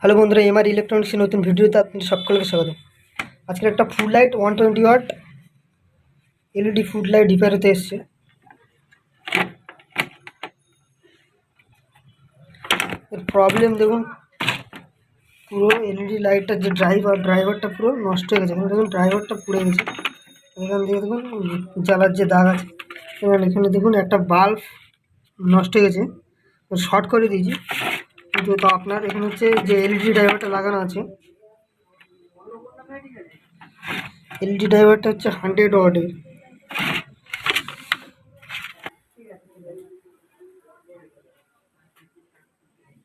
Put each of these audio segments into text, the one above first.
Hello বন্ধুরা, MR ইলেকট্রনিক্সের নতুন ভিডিওতে আপনাদের সকলকে স্বাগত। আজকে একটা flood light 120 watt LED flood light repair হতে এসছে। এর প্রবলেম দেখুন, পুরো এলইডি লাইটটার যে ড্রাইভারটা পুরো নষ্ট হয়ে গেছে। দেখুন ড্রাইভারটা পুড়ে গেছে। এখান থেকে দেখুন জ্বালার যে দাগ আছে, এবং এখানে দেখুন একটা বাল্ব নষ্ট হয়ে গেছে, শর্ট করে দিয়েছি। কিন্তু তো আপনার এখানে হচ্ছে যে এলইডি ড্রাইভারটা লাগানো আছে, এলইডি ড্রাইভারটা হচ্ছে 100 ওয়াটের।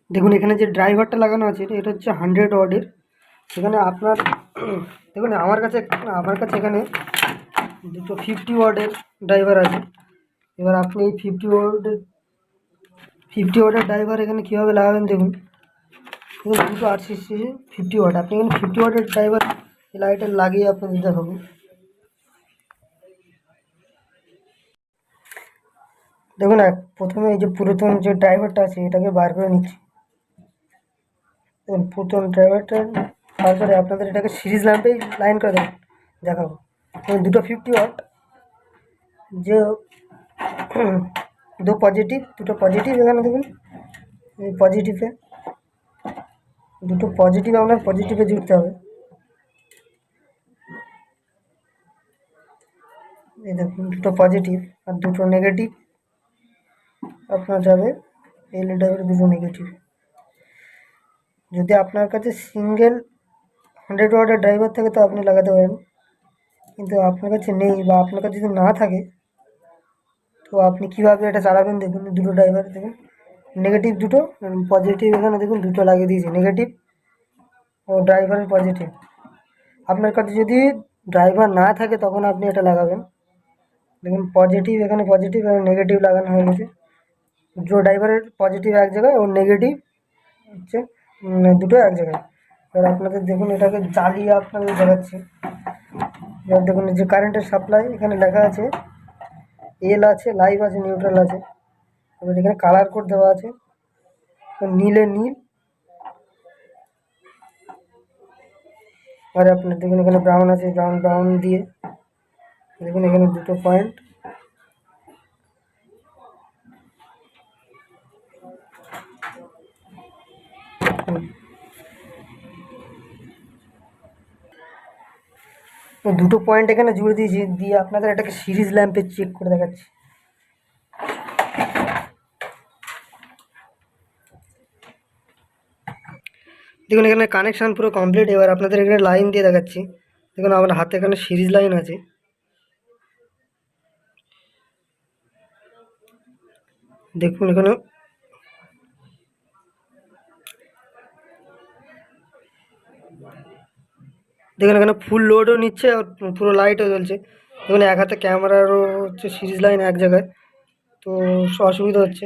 দেখুন এখানে যে ড্রাইভারটা লাগানো আছে এটা হচ্ছে 100 ওয়াটের। সেখানে আপনার দেখুন আমার কাছে এখানে দুটো 50 ওয়াটের ড্রাইভার আছে। এবার আপনি এই 50 ওয়াটের ড্রাইভার এখানে কীভাবে লাগাবেন দেখুন। দুটো আরসিসি 50 ওয়াট, আপনি এখানে 50 ওয়াটের ড্রাইভার এই লাইটে লাগিয়ে আপনাদের দেখাবো। দেখুন প্রথমে এই যে পুরাতন যে ড্রাইভারটা আছে এটাকে বার করে নিচ্ছি। পুরাতন ড্রাইভারটা তারপরে আপনাদের এটাকে সিরিজ ল্যাম্পেই লাইন করে দেখাবো। দুটো 50 ওয়াট, যে দুটো পজিটিভ এখানে দেখুন, এই পজিটিভে দুটো পজিটিভ আপনার পজিটিভে জুড়তে হবে। এই দেখুন দুটো পজিটিভ আর দুটো নেগেটিভ আপনার যাবে এলইডি ড্রাইভারের দুটো নেগেটিভ। যদি আপনার কাছে সিঙ্গেল 100 ওয়াটের ড্রাইভার থাকে তো আপনি লাগাতে পারেন, কিন্তু আপনার কাছে নেই বা আপনার কাছে যদি না থাকে তো আপনি কীভাবে এটা চালাবেন দেখুন। দুটো ড্রাইভার দেখুন, নেগেটিভ দুটো, পজিটিভ এখানে দেখুন দুটো লাগিয়ে দিয়েছি, নেগেটিভ ও ড্রাইভারের পজিটিভ। আপনার কাছে যদি ড্রাইভার না থাকে তখন আপনি এটা লাগাবেন। দেখুন পজিটিভ এখানে পজিটিভ এবং নেগেটিভ লাগানো হয়ে গেছে। দুটো ড্রাইভারের পজিটিভ এক জায়গায় ও নেগেটিভ হচ্ছে দুটো এক জায়গায়। এবার আপনাদের দেখুন এটাকে জ্বালিয়ে আপনাদের দেখাচ্ছি। এবার দেখুন যে কারেন্টের সাপ্লাই এখানে লেখা আছে, এল আছে, লাইভ আছে, নিউট্রাল আছে। এবার এখানে কালার কোড দেওয়া আছে, নীলে নীল, আর আপনার দেখুন এখানে ব্রাউন আছে, ব্রাউন দিয়ে দেখুন এখানে দুটো পয়েন্ট। দুটো পয়েন্ট এখানে জুড়ে দিয়েছি, দিয়ে আপনাদের এটাকে সিরিজ ল্যাম্পে চেক করে দেখাচ্ছি। দেখুন এখানে কানেকশান পুরো কমপ্লিট। এবার আপনাদের এখানে লাইন দিয়ে দেখাচ্ছি। দেখুন আমার হাতে এখানে সিরিজ লাইন আছে। দেখুন এখানে দেখুন এখানে ফুল লোডও নিচ্ছে আর পুরো লাইটও জ্বলছে। দেখুন এক হাতে ক্যামেরারও হচ্ছে সিরিজ লাইন এক জায়গায়, তো অসুবিধা হচ্ছে।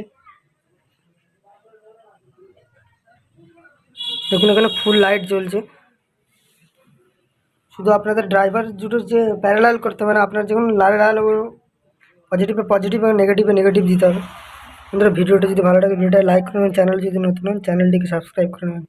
দেখুন এখানে ফুল লাইট জ্বলছে। শুধু আপনাদের ড্রাইভার দুটোর যে প্যারালাল করতে হবে, আপনার যেমন লাল পজিটিভে পজিটিভ এবং নেগেটিভে নেগেটিভ দিতে হবে। বন্ধুরা ভিডিওটা যদি ভালো লাগে ভিডিওটা লাইক করুন, চ্যানেল যদি নতুন হন চ্যানেলটিকে সাবস্ক্রাইব করে নেবেন।